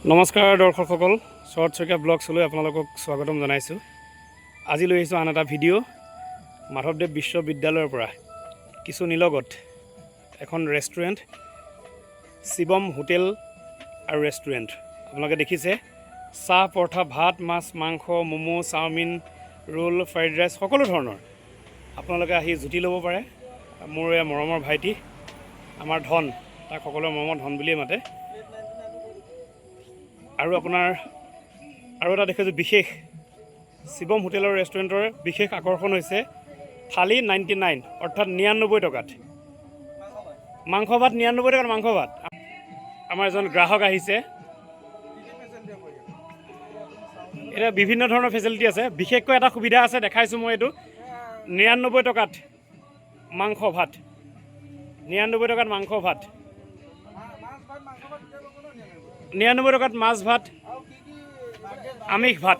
নমস্কাৰ দৰ্শকসকল, শৰৎ শইকীয়া ব্লগছলৈ আপোনালোকক স্বাগতম জনাইছোঁ। আজি লৈ আহিছোঁ আন এটা ভিডিঅ' মাধৱদেৱ বিশ্ববিদ্যালয়ৰ পৰা কিছু নিলগত এখন ৰেষ্টুৰেণ্ট, শিৱম হোটেল আৰু ৰেষ্টুৰেণ্ট। আপোনালোকে দেখিছে চাহ, পৰঠা, ভাত, মাছ, মাংস, momo', chowmein, roll, fried rice সকলো ধৰণৰ আপোনালোকে আহি জুতি ল'ব পাৰে। মোৰ এই মৰমৰ ভাইটি, আমাৰ ধন, তাক সকলোৱে মৰমৰ ধন বুলিয়ে মাতে। আৰু আপোনাৰ আৰু এটা দেখিছোঁ বিশেষ শিৱম হোটেল আৰু ৰেষ্টুৰেণ্টৰ বিশেষ আকৰ্ষণ হৈছে থালি 99 অৰ্থাৎ 99 টকাত মাংস ভাত। 99 টকাত মাংস ভাত। আমাৰ এজন গ্ৰাহক আহিছে। এতিয়া বিভিন্ন ধৰণৰ ফেচিলিটি আছে, বিশেষকৈ এটা সুবিধা আছে, দেখাইছোঁ মই এইটো। 99 টকাত মাংস ভাত, 99 টকাত মাংস ভাত, 99 টকাত মাছ ভাত, আমিষ ভাত।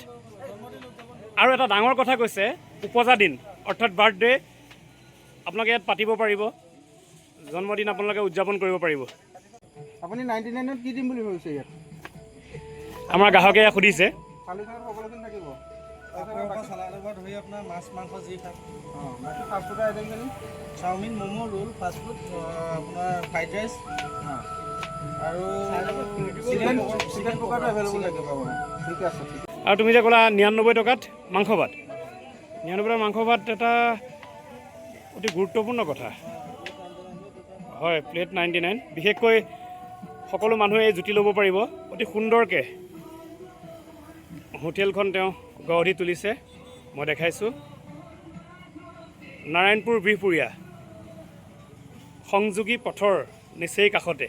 আৰু এটা ডাঙৰ কথা কৈছে, উপজা দিন অৰ্থাৎ বাৰ্থডে আপোনালোকে ইয়াত পাতিব পাৰিব, জন্মদিন আপোনালোকে উদযাপন কৰিব পাৰিব। আপুনি 99ত কি দিম বুলি ভাবিছে? ইয়াত আমাৰ গ্ৰাহকে সুধিছে। থালিখনত সকলোখিনি থাকিব, চালাডৰ পৰা ধৰি আপোনাৰ মাছ মাংস যি খায়। বাকী ফাষ্টফুডৰ আইটেমখিনি চাওমিন, ম'ম', ৰোল, ফাষ্টফুড, আপোনাৰ ফ্ৰাইড ৰাইচ আৰু চিকেন পকাটো এভেইলেবল থাকিব আপোনাৰ। ঠিক আছে। আৰু তুমি যে ক'লা 99 টকাত মাংস ভাত, 99 টকাত মাংস ভাত এটা অতি গুৰুত্বপূৰ্ণ কথা। হয়, প্লেট 99। বিশেষকৈ সকলো মানুহে এই জুতি ল'ব পাৰিব। অতি সুন্দৰকৈ হোটেলখন তেওঁ গঢ়ি তুলিছে, মই দেখাইছোঁ। নাৰায়ণপুৰ বিহপুৰীয়া সংযোগী পথৰ নিচেই কাষতে